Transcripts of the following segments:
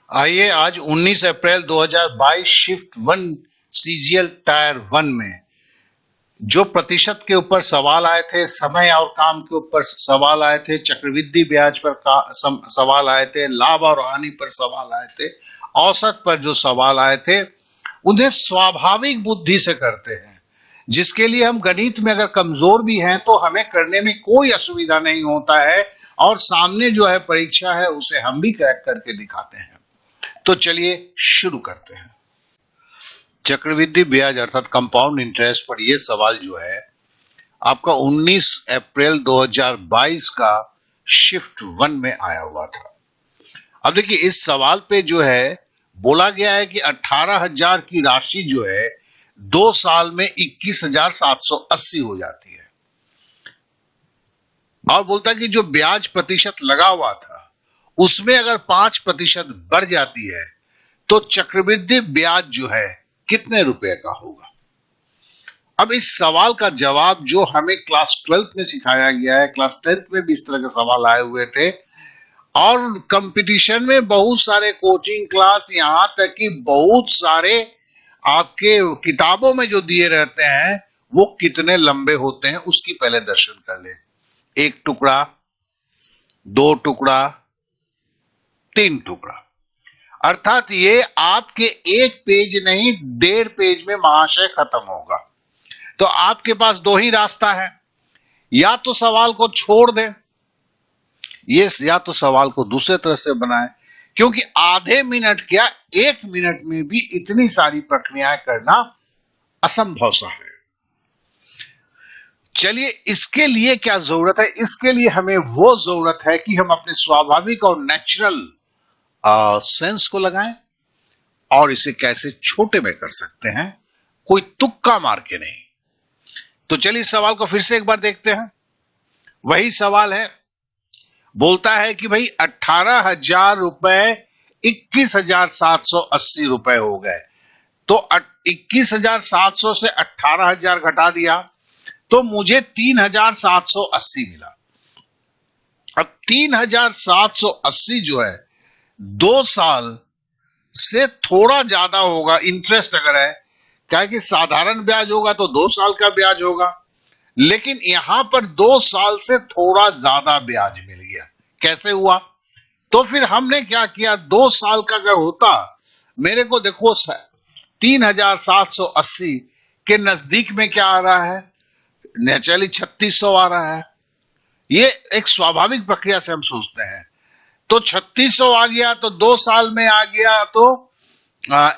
आइए आज 19 अप्रैल 2022 shift 1 CGL tyre 1 में जो प्रतिशत के ऊपर सवाल आए थे, समय और काम के ऊपर सवाल आए थे, चक्रवृद्धि ब्याज पर सवाल आए थे, लाभ और हानि पर सवाल आए थे, औसत पर जो सवाल आए थे, उन्हें स्वाभाविक बुद्धि से करते हैं, जिसके लिए हम गणित में अगर कमजोर भी हैं तो हमें करने में कोई असुविधा नहीं होता है, और सामने जो है परीक्षा है उसे हम भी क्रैक करके दिखाते हैं। तो चलिए शुरू करते हैं। चक्रवृद्धि ब्याज अर्थात कंपाउंड इंटरेस्ट पर यह सवाल जो है आपका 19 अप्रैल 2022 का शिफ्ट 1 में आया हुआ था। अब देखिए इस सवाल पे जो है बोला गया है कि 18,000 की राशि जो है 2 साल में 21,780 हो जाती है, और बोलता है कि जो ब्याज प्रतिशत लगा हुआ था उसमें अगर 5% बढ़ जाती है तो चक्रवृद्धि ब्याज जो है कितने रुपए का होगा। अब इस सवाल का जवाब जो हमें क्लास 12th में सिखाया गया है, क्लास 10th में भी इस तरह के सवाल आए हुए थे, और कंपटीशन में बहुत सारे कोचिंग क्लास, यहां तक कि बहुत सारे आपके किताबों में जो दिए रहते हैं वो कितने लंबे होते हैं उसकी पहले दर्शन कर ले। 1 टुकड़ा, 2 टुकड़ा, 3 टुकड़ा, अर्थात ये आपके 1 पेज नहीं 1.5 पेज में महाशय खत्म होगा। तो आपके पास 2 ही रास्ता है, या तो सवाल को छोड़ दें, या तो सवाल को दूसरे तरह से बनाएं, क्योंकि आधे मिनट क्या 1 मिनट में भी इतनी सारी प्रक्रियाएं करना असंभव सा है। चलिए इसके लिए क्या जरूरत है, इसके लिए हमें वो जरूरत है कि हम अपने स्वाभाविक और नेचुरल सेंस को लगाएं, और इसे कैसे छोटे में कर सकते हैं, कोई तुक्का मार के नहीं। तो चलिए सवाल को फिर से एक बार देखते हैं। वही सवाल है, बोलता है कि भाई 18,000 रुपए 21,780 रुपए हो गए, तो 21,700 से 18,000 घटा दिया तो मुझे 3,780 मिला। अब 3,780 जो है 2 साल से थोड़ा ज्यादा होगा, इंटरेस्ट अगर है, क्या है कि साधारण ब्याज होगा तो 2 साल का ब्याज होगा, लेकिन यहां पर 2 साल से थोड़ा ज्यादा ब्याज मिल गया। कैसे हुआ? तो फिर हमने क्या किया, 2 साल का अगर होता, मेरे को देखो 3,780 के नजदीक में क्या आ रहा है, नेचुरली 3,600 आ रहा है। ये एक स्वाभाविक प्रक्रिया से हम सोचते हैं, तो 3,600 आ गया तो 2 साल में आ गया, तो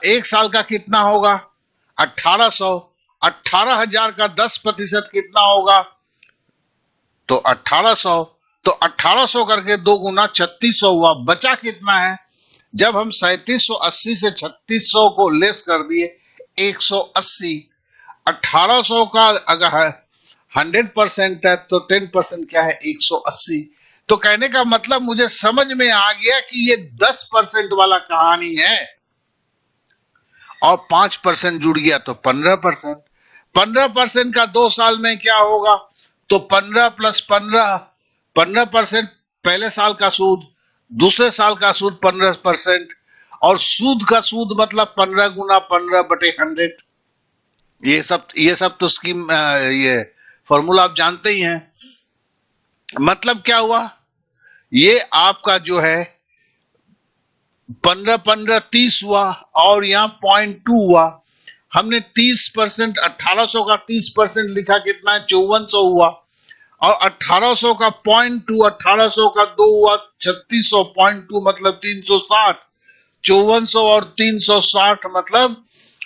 1 साल का कितना होगा 1,800। 18,000 का 10% कितना होगा, तो 1,800, तो 1,800 करके 2 गुना 3,600 हुआ। बचा कितना है, जब हम 3,780 से 3,600 को लेस कर दिए 180, 1,800 का अगर 100% है तो 10% क्या है 180। तो कहने का मतलब मुझे समझ में आ गया कि ये 10% वाला कहानी है, और 5% जुड़ गया तो 15%। 15% का 2 साल में क्या होगा, तो 15 + 15, 15% पहले साल का सूद, दूसरे साल का सूद 15%, और सूद का सूद मतलब 15 गुना 15/100। ये सब तो स्कीम, ये फॉर्मूला आप जानते ही हैं। मतलब क्या हुआ, ये आपका जो है 15 15 30 हुआ, और यहां 0.2 हुआ। हमने 30%, 1,800 का 30% लिखा, कितना है 5,400 हुआ, और 1,800 का 0.2, 1,800 का 2 हुआ 3,600, 0.2 मतलब 360, 5,400 और 360 मतलब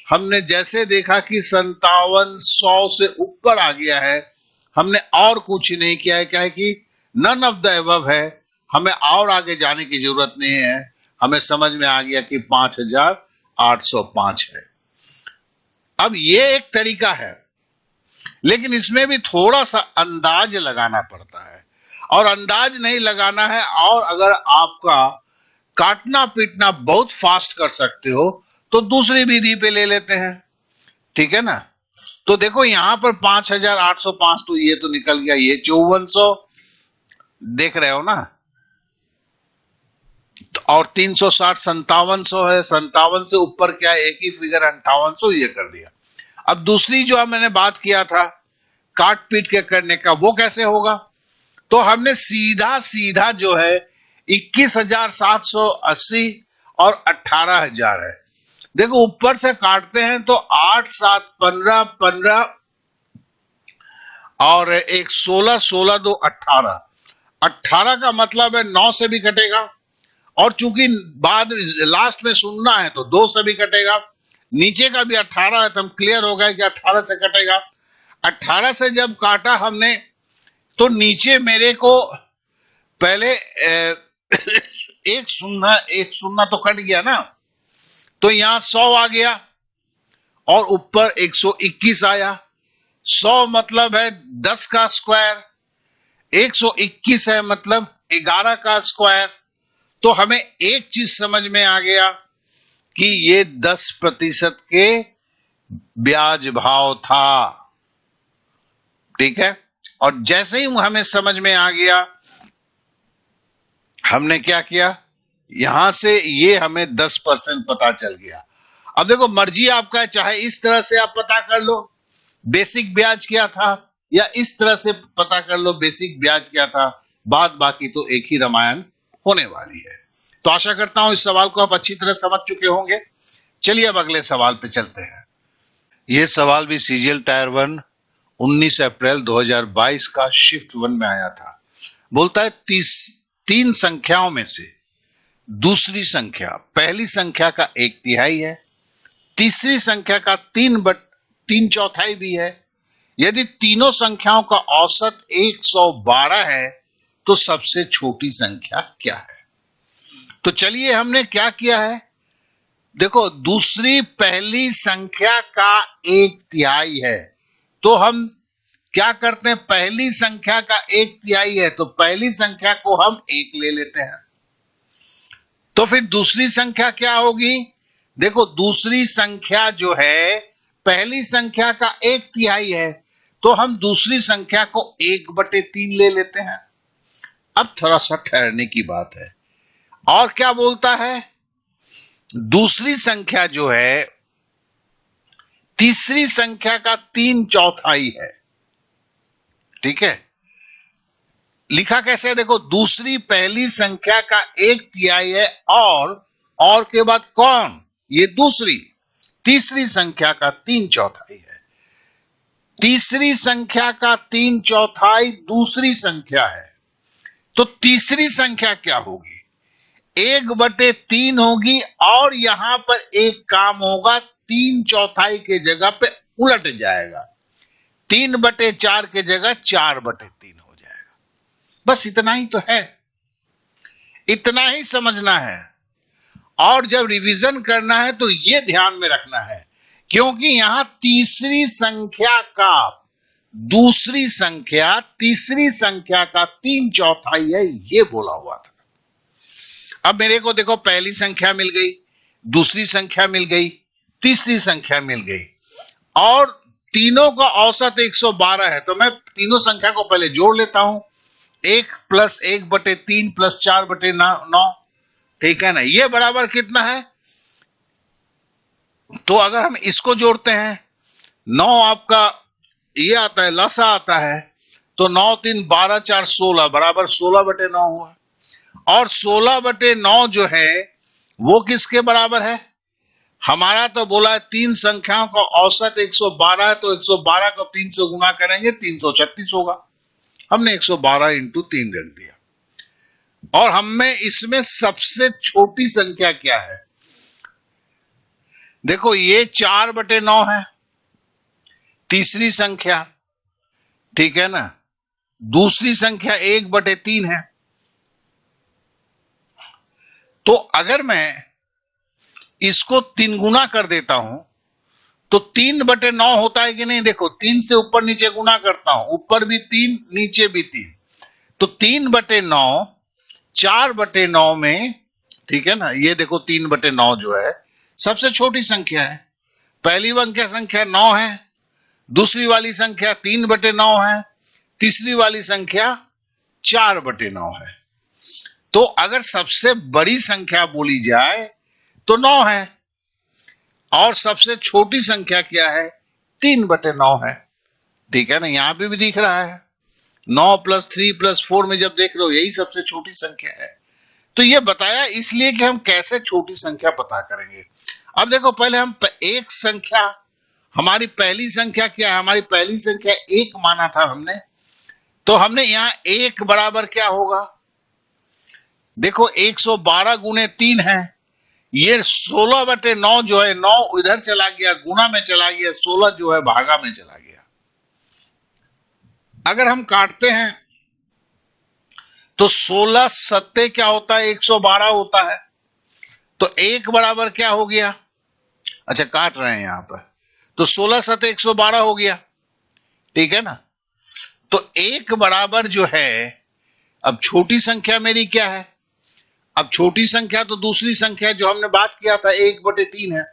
हमने जैसे देखा कि 5700 से ऊपर आ गया है, हमने और कुछ नहीं किया है, क्या है कि नन ऑफ द अबव है, हमें और आगे जाने की जरूरत नहीं है, हमें समझ में आ गया कि 5,805 है। अब ये एक तरीका है, लेकिन इसमें भी थोड़ा सा अंदाज लगाना पड़ता है, और अंदाज नहीं लगाना है, और अगर आपका काटना पीटना बहुत फास्ट कर सकते हो तो दूसरी विधि पे ले लेते हैं, ठीक है ना। तो देखो यहां पर 5,805 तो ये तो निकल गया, ये 5,400 देख रहे हो ना। तो और 360 5700 है, 57 से ऊपर क्या है, एक ही फिगर 5800, ये कर दिया। अब दूसरी जो मैंने बात किया था काट पीट के करने का, वो कैसे होगा? तो हमने सीधा सीधा जो है 21,780 और 18,000 है। देखो ऊपर से काटते हैं तो 8 7 15 15 और एक 16 16 2 18, 18 का मतलब है 9 से भी कटेगा, और चूंकि बाद लास्ट में सुनना है तो 2 से भी कटेगा। नीचे का भी 18 है, तो हम क्लियर हो गए कि 18 से कटेगा। 18 से जब काटा हमने तो नीचे मेरे को पहले एक शून्य तो कट गया ना, तो यहां 100 आ गया और ऊपर 121 आया। 100 मतलब है 10 का स्क्वायर, 121 है मतलब 11 का स्क्वायर। तो हमें एक चीज समझ में आ गया कि ये 10% के ब्याज भाव था, ठीक है। और जैसे ही हमें समझ में आ गया, हमने क्या किया, यहां से ये हमें 10% पता चल गया। अब देखो मर्जी आपका है, चाहे इस तरह से आप पता कर लो बेसिक ब्याज क्या था, या इस तरह से पता कर लो बेसिक ब्याज क्या था, बात बाकी तो एक ही रामायण होने वाली है। तो आशा करता हूं इस सवाल को आप अच्छी तरह समझ चुके होंगे। चलिए अब अगले सवाल पे चलते हैं। यह सवाल भी सीजीएल टायर 1 19 अप्रैल 2022 का शिफ्ट 1 में आया था। बोलता है 3 संख्याओं में से दूसरी संख्या पहली संख्या का 1/3 है, तीसरी संख्या का 3/4 भी है। यदि तीनों संख्याओं का औसत 112 है तो सबसे छोटी संख्या क्या है? तो चलिए हमने क्या किया है, देखो दूसरी पहली संख्या का 1/3 है, तो हम क्या करते हैं, पहली संख्या का 1/3 है तो पहली संख्या को हम 1 ले लेते हैं। तो फिर दूसरी संख्या क्या होगी, देखो दूसरी संख्या जो है पहली संख्या का 1/3 है, तो हम दूसरी संख्या को 1/3 ले लेते हैं। अब थोड़ा सा ठहरने की बात है, और क्या बोलता है, दूसरी संख्या जो है तीसरी संख्या का 3/4 है, ठीक है। लिखा कैसे है, देखो दूसरी पहली संख्या का 1/3 है, और के बाद कौन, ये दूसरी, तीसरी संख्या का 3/4 है। तीसरी संख्या का 3/4 दूसरी संख्या है, तो तीसरी संख्या क्या होगी, 1/3 होगी, और यहां पर एक काम होगा, 3/4 के जगह पे उलट जाएगा, 3/4 के जगह 4/3 हो जाएगा। बस इतना ही तो है, इतना ही समझना है। और जब रिवीजन करना है तो यह ध्यान में रखना है, क्योंकि यहां तीसरी संख्या का दूसरी संख्या तीसरी संख्या का 3/4 है, यह बोला हुआ था। अब मेरे को देखो पहली संख्या मिल गई, दूसरी संख्या मिल गई, तीसरी संख्या मिल गई, और तीनों का औसत 112 है, तो मैं तीनों संख्या को पहले जोड़ लेता हूं, 1 + 1/3 + 4/9, ठीक है ना, ये बराबर कितना है, तो अगर हम इसको जोड़ते हैं 9 आपका ये आता है, लसा आता है, तो 9 3 12 4 16 बराबर 16/9 हुआ। और 16/9 जो है वो किसके बराबर है, हमारा तो बोला है 3 संख्याओं का औसत 112 है, तो 112 को 3 से गुना करेंगे 336 होगा। हमने 112 × 3 रख दिया। और हमें इसमें सबसे छोटी संख्या क्या है, देखो ये 4/9 है तीसरी संख्या, ठीक है ना, दूसरी संख्या 1/3 है। तो अगर मैं इसको 3 गुना कर देता हूं तो 3/9 होता है कि नहीं, देखो 3 से ऊपर नीचे गुना करता हूं, ऊपर भी 3 नीचे भी 3, तो 3/9 4/9 में, ठीक है ना, ये देखो 3/9 जो है सबसे छोटी संख्या है। पहली संख्या 9 है, दूसरी वाली संख्या 3/9 है, तीसरी वाली संख्या 4/9 है। तो अगर सबसे बड़ी संख्या बोली जाए तो 9 है, और सबसे छोटी संख्या क्या है? 3/9 है। ठीक है ना, यहां पे भी दिख रहा है 9 + 3 + 4 में जब देख रहे हो यही सबसे छोटी संख्या है। तो ये बताया इसलिए कि हम कैसे छोटी संख्या पता करेंगे। अब देखो, पहले हम एक संख्या, हमारी पहली संख्या क्या है? हमारी पहली संख्या 1 माना था हमने, तो हमने यहां 1 बराबर क्या होगा? देखो 112 गुने 3 है, ये 16/9 जो है, 9 इधर चला गया, गुना में चला गया, 16 जो है भागा में चला गया। अगर हम काटते हैं तो 16 सत्ते क्या होता है? 112 होता है। तो 1 बराबर क्या हो गया? अच्छा, काट रहे हैं यहां पर, तो 16 सत्ते 112 हो गया। ठीक है ना, तो 1 बराबर जो है, अब छोटी संख्या मेरी क्या है? अब छोटी संख्या तो दूसरी संख्या जो हमने बात किया था 1/3 है।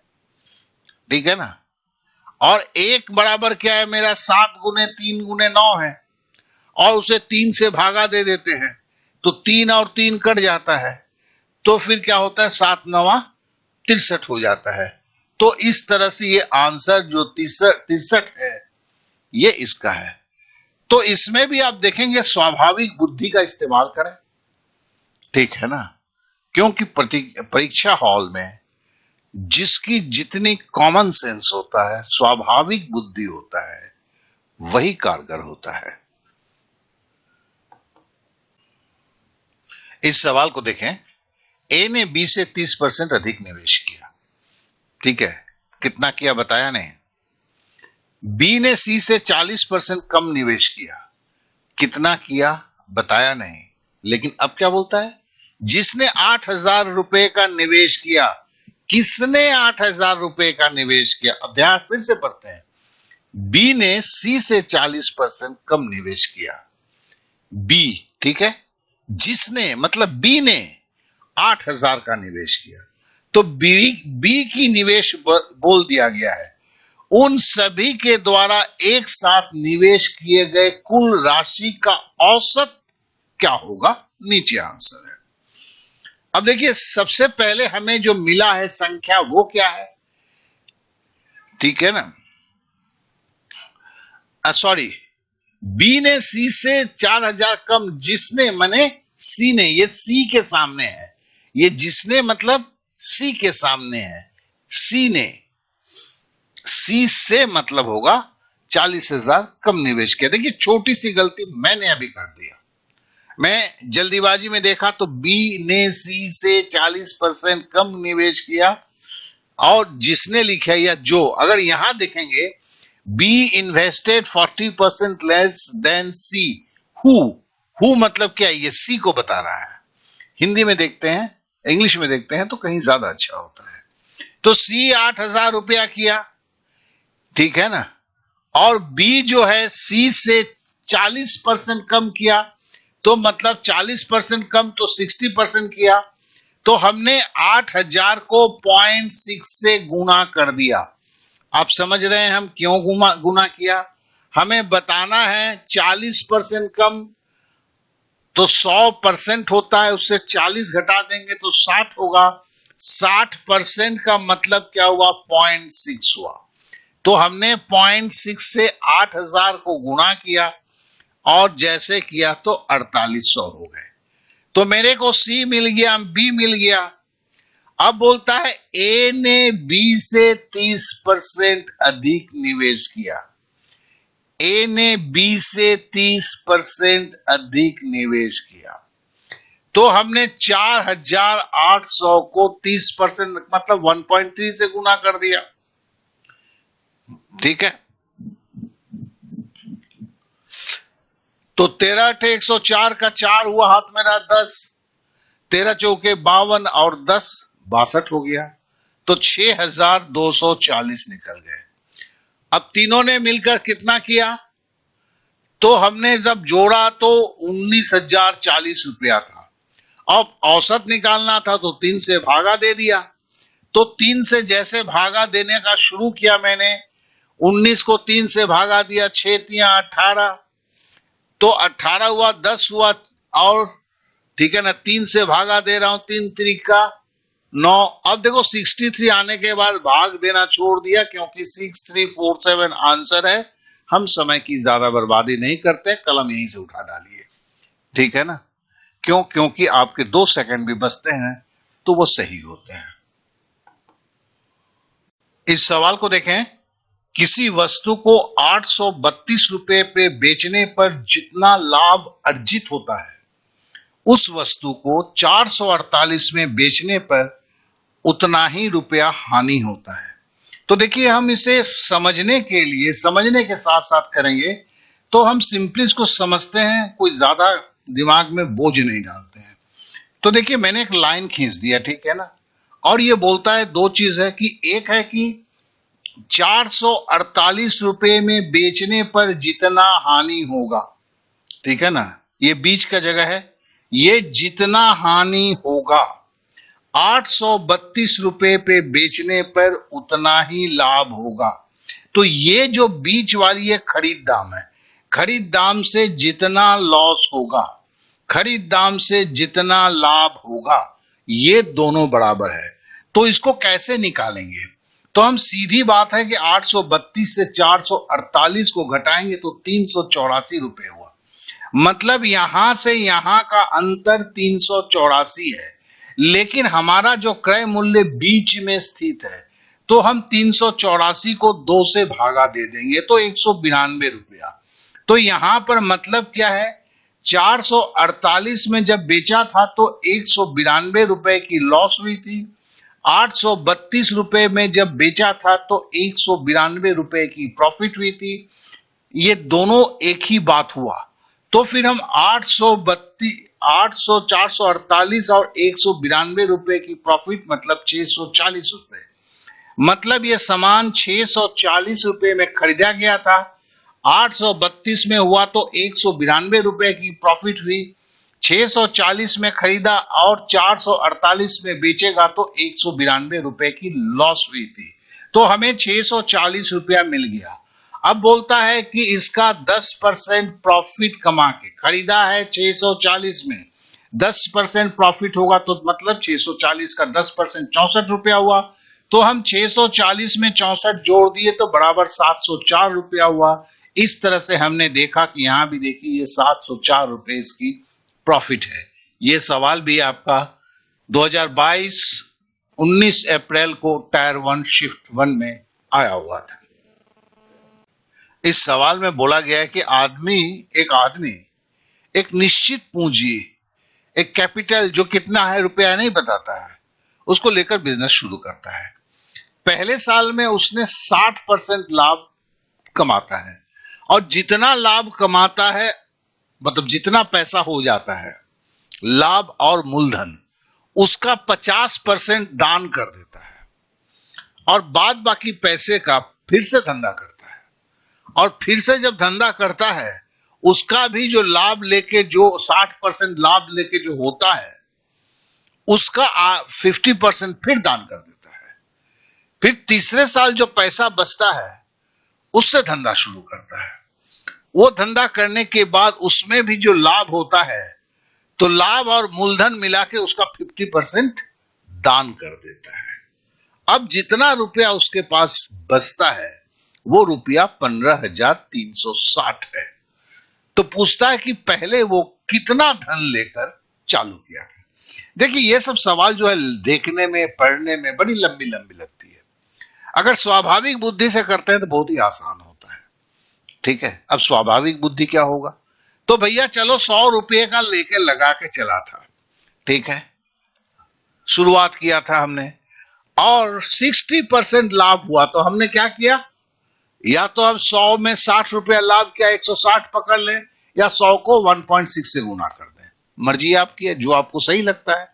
ठीक है ना, और 1 बराबर क्या है मेरा? 7 गुने 3 गुने 9 है, और उसे 3 से भागा दे देते हैं, तो 3 और 3 कट जाता है, तो फिर क्या होता है? 7 9 63 हो जाता है। तो इस तरह से ये आंसर जो 63 है, ये इसका है। तो इसमें भी आप देखेंगे स्वाभाविक बुद्धि का इस्तेमाल करें। ठीक है ना, क्योंकि परीक्षा हॉल में जिसकी जितनी कॉमन सेंस होता है, स्वाभाविक बुद्धि होता है, वही कारगर होता है। इस सवाल को देखें, ए ने बी से 30% अधिक निवेश किया। ठीक है, कितना किया बताया नहीं। बी ने सी से 40% कम निवेश किया, कितना किया बताया नहीं। लेकिन अब क्या बोलता है? जिसने 8,000 रुपए का निवेश किया। किसने 8,000 रुपए का निवेश किया? अध्याय फिर से पढ़ते हैं। बी ने सी से 40% कम निवेश किया। बी, ठीक है, जिसने मतलब बी ने 8,000 का निवेश किया, तो बी की निवेश बोल दिया गया है। उन सभी के द्वारा एक साथ निवेश किए गए कुल राशि का औसत क्या होगा? नीचे आंसर है। अब देखिए, सबसे पहले हमें जो मिला है संख्या, वो क्या है? ठीक है ना, सॉरी, बी ने सी से 4,000 कम, जिसने माने सी ने, ये सी के सामने है, ये जिसने मतलब सी के सामने है, सी ने, सी से मतलब होगा 40,000 कम निवेश किया। देखिए, छोटी सी गलती मैंने अभी कर दिया, मैं जल्दीबाजी में देखा तो बी ने सी से 40% कम निवेश किया, और जिसने लिखा या जो, अगर यहां देखेंगे B invested 40% less than C, हु मतलब क्या? ये सी को बता रहा है। हिंदी में देखते हैं, इंग्लिश में देखते हैं तो कहीं ज्यादा अच्छा होता है। तो सी 8,000 रुपया किया, ठीक है ना, और बी जो है सी से 40% कम किया, तो मतलब 40% कम तो 60% किया, तो हमने 8,000 को 0.6 से गुना कर दिया। आप समझ रहे हैं हम क्यों गुना किया? हमें बताना है 40% कम तो 100% होता है, उससे 40 घटा देंगे तो 60 होगा। 60% का मतलब क्या हुआ? 0.6 हुआ। तो हमने 0.6 से 8,000 को गुणा किया, और जैसे किया तो 4800 हो गए। तो मेरे को सी मिल गया, बी मिल गया। अब बोलता है ए ने बी से 30% अधिक निवेश किया। ए ने बी से 30% अधिक निवेश किया, तो हमने 4,800 को 30% मतलब 1.3 से गुना कर दिया। ठीक है, तो 13 × 104 का 4 हुआ, हाथ में रहा 10, 13 चौके 52 और 10 62 हो गया, तो 6,240 निकल गए। अब तीनों ने मिलकर कितना किया? तो हमने जब जोड़ा तो 19,040 रुपया था। अब औसत निकालना था तो 3 से भागा दे दिया। तो 3 से जैसे भागा देने का शुरू किया मैंने, 19 को 3 से भागा दिया, 6 × 3 = 18, तो 18 हुआ, 10 हुआ और ठीक है ना, 3 से भागा दे रहा हूं, 3 त्रिका 9। अब देखो 63 आने के बाद भाग देना छोड़ दिया, क्योंकि 6347 आंसर है। हम समय की ज्यादा बर्बादी नहीं करते, कलम यहीं से उठा डालिए, ठीक है ना। क्यों? क्योंकि आपके 2 सेकंड भी बचते हैं तो वो सही होते हैं। इस सवाल को देखें, किसी वस्तु को 832 रुपए पे बेचने पर जितना लाभ अर्जित होता है, उस वस्तु को 448 में बेचने पर उतना ही रुपया हानि होता है। तो देखिए, हम इसे समझने के लिए, समझने के साथ साथ करेंगे तो हम सिंपली इसको समझते हैं, कोई ज्यादा दिमाग में बोझ नहीं डालते हैं। तो देखिए, मैंने एक लाइन खींच दिया, ठीक है ना, और ये बोलता है 2 चीज है कि एक है कि 448 रुपए में बेचने पर जितना हानि होगा, ठीक है ना, ये बीच का जगह है, ये जितना हानि होगा 832 रुपए पे बेचने पर उतना ही लाभ होगा। तो ये जो बीच वाली है खरीद दाम है, खरीद दाम से जितना लॉस होगा, खरीद दाम से जितना लाभ होगा, ये दोनों बराबर है। तो इसको कैसे निकालेंगे? तो हम सीधी बात है कि 832 से 448 को घटाएंगे तो 384 रुपए हुआ। मतलब यहां से यहां का अंतर 384 है, लेकिन हमारा जो क्रय मूल्य बीच में स्थित है, तो हम 384 को 2 से भागा दे देंगे तो 192 रुपया। तो यहां पर मतलब क्या है, 448 में जब बेचा था तो 192 रुपए की लॉस हुई थी, 832 रुपए में जब बेचा था तो 192 रुपए की प्रॉफिट हुई थी। ये दोनों एक ही बात हुआ। तो फिर हम 448 और 192 रुपए की प्रॉफिट मतलब 640 रुपए, मतलब ये सामान 640 रुपए में खरीदा गया था, 832 में हुआ तो 192 रुपए की प्रॉफिट हुई, 640 में खरीदा और 448 में बेचेगा तो 192 रुपए की लॉस हुई थी। तो हमें 640 रुपया मिल गया। अब बोलता है कि इसका 10% प्रॉफिट कमा के खरीदा है 640 में, 10% प्रॉफिट होगा तो मतलब 640 का 10% 64 रुपया हुआ। तो हम 640 में 64 जोड़ दिए तो बराबर 704 रुपया हुआ। इस तरह से हमने देखा कि यहां भी देखिए ये 704 रुपए इसकी प्रॉफिट है। ये सवाल भी आपका 2022 19 अप्रैल को टायर 1 शिफ्ट 1 में आया हुआ था। इस सवाल में बोला गया है कि आदमी एक निश्चित पूंजी, एक कैपिटल जो कितना है रुपया नहीं बताता है, उसको लेकर बिजनेस शुरू करता है। पहले साल में उसने 60% लाभ कमाता है, और जितना लाभ कमाता है मतलब जितना पैसा हो जाता है लाभ और मूलधन, उसका 50% दान कर देता है, और बाद बाकी पैसे का फिर से धंधा करता है, और फिर से जब धंधा करता है उसका भी जो लाभ लेके, जो 60% लाभ लेके जो होता है उसका 50% फिर दान कर देता है। फिर तीसरे साल जो पैसा बचता है उससे धंधा शुरू करता है। वो धंधा करने के बाद उसमें भी जो लाभ होता है तो लाभ और मूलधन मिला के उसका 50% दान कर देता है। अब जितना रुपया उसके पास बचता है वो रुपया 15,360 है। तो पूछता है कि पहले वो कितना धन लेकर चालू किया था। देखिए, ये सब सवाल जो है देखने में, पढ़ने में बड़ी लंबी लंबी लगती है। अगर स्वाभाविक बुद्धि से करते हैं तो बहुत ही आसान होता है, ठीक है। अब स्वाभाविक बुद्धि क्या होगा, तो भैया चलो 100 रुपये का लेके लगा के चला था, ठीक है, शुरुआत किया था हमने, और 60% लाभ हुआ। तो हमने क्या किया, या तो अब 100 में 60 रुपया लाभ किया, 160 पकड़ लें, या 100 को 1.6 से गुना कर दें, मर्जी आपकी है, जो आपको सही लगता है।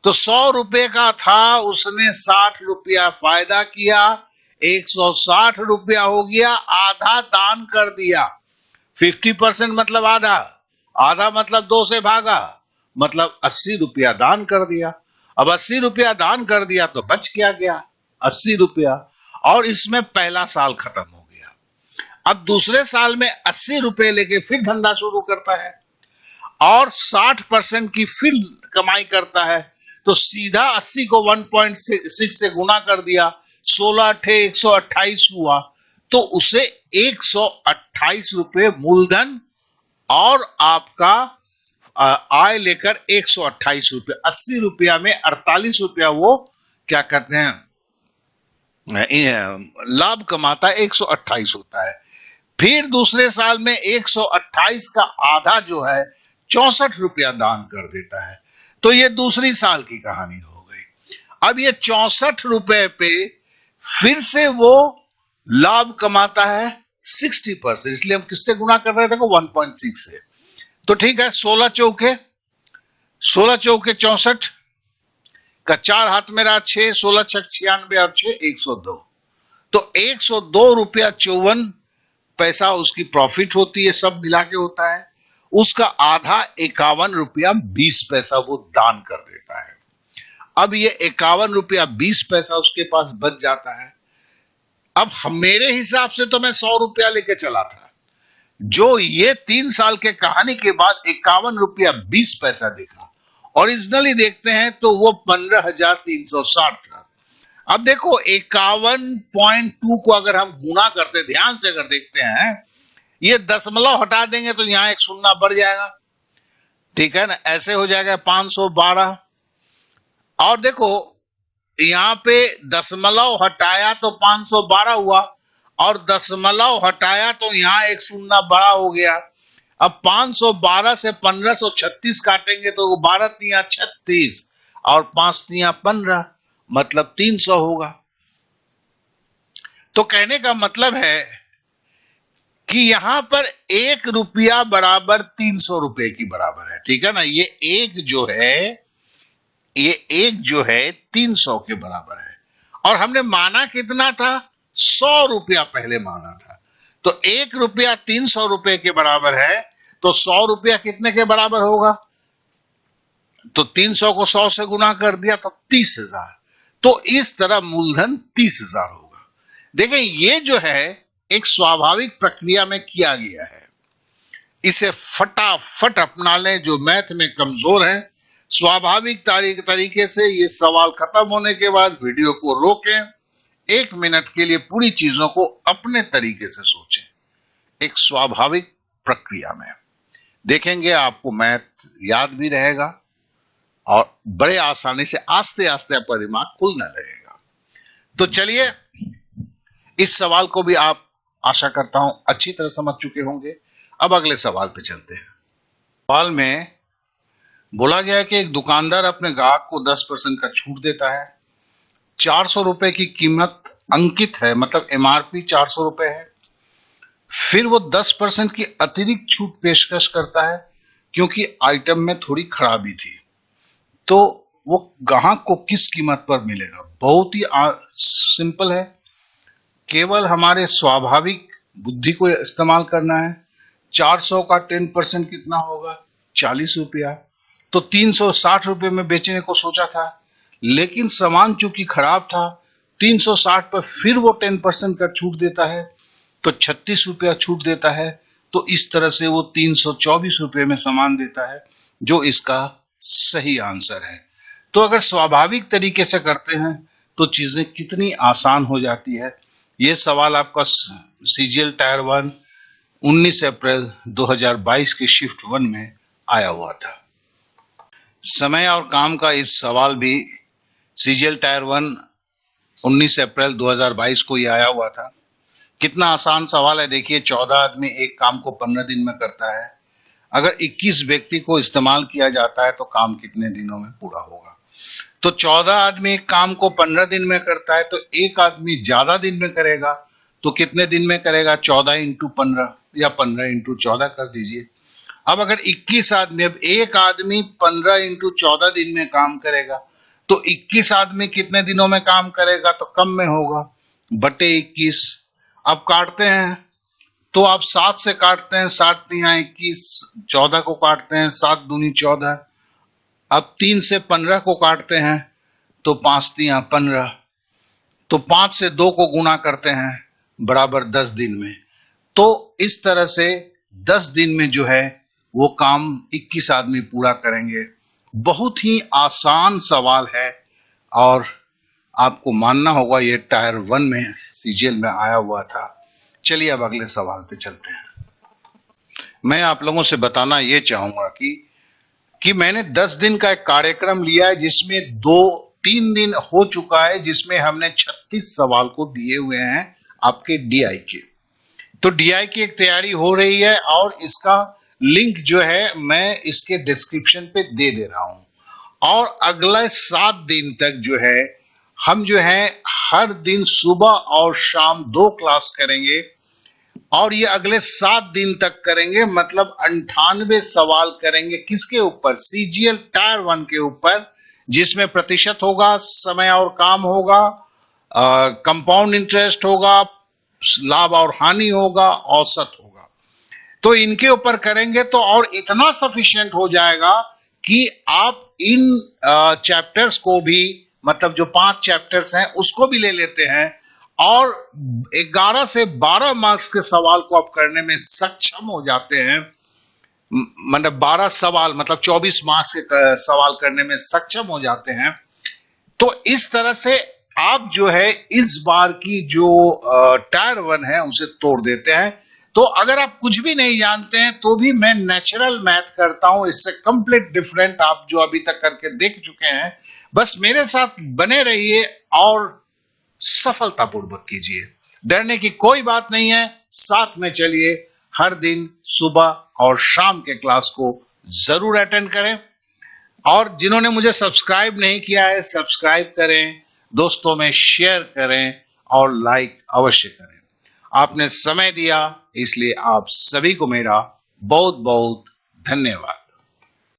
तो 100 रुपए का था, उसने 60 रुपया फायदा किया, 160 रुपया हो गया, आधा दान कर दिया। 50% मतलब आधा, आधा मतलब 2 से भागा, मतलब 80 रुपया दान कर दिया। अब 80 रुपया दान कर दिया तो बच क्या गया 80 रुपया, और इसमें पहला साल खत्म हो गया। अब दूसरे साल में 80 रुपए लेके फिर धंधा शुरू करता है, और 60% की फिर कमाई करता है, तो सीधा 80 को 1.6 से गुना कर दिया, 16 अठे 128 हुआ, तो उसे 128 रुपये मूलधन और आपका आय लेकर 128 रुपये, 80 रुपया में 48 रुपया वो क्या कहते हैं लाभ कमाता है, 128 होता है। फिर दूसरे साल में 128 का आधा जो है 64 रुपया दान कर देता है। तो ये दूसरी साल की कहानी हो गई। अब ये 64 रुपए पे फिर से वो लाभ कमाता है 60%, इसलिए हम किससे गुना कर रहे थे, 1.6 से। तो ठीक है, 16 चौके 64 का 4 हाथ में रहा 6, 16 छक 96 और 6 102, तो 102 रुपया 54 पैसा उसकी प्रॉफिट होती है, सब मिला के होता है। उसका आधा 51 रुपया 20 पैसा वो दान कर देता है। अब ये 51 रुपया 20 पैसा उसके पास बच जाता है। अब मेरे हिसाब से तो मैं 100 रुपया लेके चला था, जो ये 3 साल के कहानी के बाद 51 रुपया 20 पैसा देखा, ओरिजिनली देखते हैं तो वो 15,360 था। अब देखो 51.2 को अगर हम गुना करते, ध्यान से अगर देखते हैं, ये दशमलव हटा देंगे तो यहां एक शून्य बढ़ जाएगा, ठीक है ना, ऐसे हो जाएगा 512। और देखो यहां पे दशमलव हटाया तो 512 हुआ, और दशमलव हटाया तो यहां एक शून्य बड़ा हो गया। अब 512 से 1536 काटेंगे तो 12 तिया 36 और 5 तिया 15, मतलब 300 होगा। तो कहने का मतलब है कि यहां पर 1 रुपया बराबर 300 रुपए की बराबर है, ठीक है ना। ये एक जो है 300 के बराबर है, और हमने माना कितना था, 100 रुपया पहले माना था। तो 1 रुपया 300 रुपए के बराबर है, तो 100 रुपया कितने के बराबर होगा, तो 300 को 100 से गुना कर दिया तो 30,000। तो इस तरह मूलधन 30,000 होगा। देखें, ये जो है एक स्वाभाविक प्रक्रिया में किया गया है, इसे फटाफट अपना लें। जो मैथ में कमजोर है, स्वाभाविक तरीके से ये सवाल खत्म होने के बाद वीडियो को रोकें, 1 मिनट के लिए पूरी चीजों को अपने तरीके से सोचें, एक स्वाभाविक प्रक्रिया में देखेंगे, आपको मैथ याद भी रहेगा और बड़े आसानी से आस्ते आस्ते आपका दिमाग खुलने लगेगा। तो चलिए, इस सवाल को भी आप आशा करता हूं अच्छी तरह समझ चुके होंगे। अब अगले सवाल पे चलते हैं। सवाल में बोला गया है कि एक दुकानदार अपने ग्राहक को 10% का छूट देता है। 400 रुपए की कीमत अंकित है, मतलब एमआरपी 400 रुपए है। फिर वो 10% की अतिरिक्त छूट पेशकश करता है क्योंकि आइटम में थोड़ी खराबी थी, तो वो ग्राहक को किस कीमत पर मिलेगा। बहुत ही सिंपल है, केवल हमारे स्वाभाविक बुद्धि को इस्तेमाल करना है। 400 का 10% कितना होगा, 40 रुपया। तो 360 रुपये में बेचने को सोचा था, लेकिन सामान चूंकि खराब था, 360 पर फिर वो 10% का छूट देता है, तो 36 रुपया छूट देता है। तो इस तरह से वो 324 रुपये में सामान देता है, जो इसका सही आंसर है। तो अगर स्वाभाविक तरीके से करते हैं तो चीजें कितनी आसान हो जाती है। ये सवाल आपका सीजीएल टायर 1 19 अप्रैल 2022 के शिफ्ट 1 में आया हुआ था। समय और काम का इस सवाल भी सीजीएल टायर 1 19 अप्रैल 2022 को ही आया हुआ था। कितना आसान सवाल है, देखिए। 14 आदमी एक काम को 15 दिन में करता है। अगर 21 व्यक्ति को इस्तेमाल किया जाता है तो काम कितने दिनों में पूरा होगा। तो 14 आदमी एक काम को 15 दिन में करता है, तो एक आदमी ज्यादा दिन में करेगा, तो कितने दिन में करेगा, 14 इंटू 15 या 15 इंटू 14 कर दीजिए। अब अगर 21 आदमी, अब एक आदमी 15 इंटू 14 दिन में काम करेगा, तो 21 आदमी कितने दिनों में काम करेगा, तो कम में होगा, बटे 21। अब काटते हैं तो आप 7 से काटते हैं, 7 तिया 21, 14 को काटते हैं, 7 दूनी 14। अब 3 से 15 को काटते हैं तो 5 तिया 15, तो 5 से 2 को गुना करते हैं, बराबर 10 दिन में। तो इस तरह से 10 दिन में जो है वो काम 21 आदमी पूरा करेंगे। बहुत ही आसान सवाल है और आपको मानना होगा ये टायर 1 में सीजीएल में आया हुआ था। चलिए अब अगले सवाल पे चलते हैं। मैं आप लोगों से बताना ये चाहूंगा कि मैंने 10 दिन का एक कार्यक्रम लिया है जिसमें 3 दिन हो चुका है, जिसमें हमने 36 सवाल को दिए हुए हैं आपके डीआई के। तो डीआई की एक तैयारी हो रही है और इसका लिंक जो है मैं इसके डिस्क्रिप्शन पे दे रहा हूं। और अगले 7 दिन तक जो है हम जो है हर दिन सुबह और शाम 2 क्लास करेंगे और ये अगले 7 दिन तक करेंगे, मतलब 98 सवाल करेंगे। किसके ऊपर? सीजीएल टायर 1 के ऊपर, जिसमें प्रतिशत होगा, समय और काम होगा, कंपाउंड इंटरेस्ट होगा, लाभ और हानि होगा, औसत होगा। तो इनके ऊपर करेंगे तो और इतना सफिशिएंट हो जाएगा कि आप इन चैप्टर्स को भी, मतलब जो 5 चैप्टर्स हैं उसको भी ले लेते हैं और 11 से 12 मार्क्स के सवाल को आप करने में सक्षम हो जाते हैं। मतलब 12 सवाल मतलब 24 मार्क्स के सवाल करने में सक्षम हो जाते हैं। तो इस तरह से आप जो है इस बार की जो टायर 1 है उसे तोड़ देते हैं। तो अगर आप कुछ भी नहीं जानते हैं तो भी मैं नेचुरल मैथ करता हूं, इससे कंप्लीट डिफरेंट आप जो अभी तक करके देख चुके हैं। बस मेरे साथ बने रहिए और सफलतापूर्वक कीजिए। डरने की कोई बात नहीं है, साथ में चलिए। हर दिन सुबह और शाम के क्लास को जरूर अटेंड करें और जिन्होंने मुझे सब्सक्राइब नहीं किया है सब्सक्राइब करें, दोस्तों में शेयर करें और लाइक अवश्य करें। आपने समय दिया इसलिए आप सभी को मेरा बहुत बहुत धन्यवाद।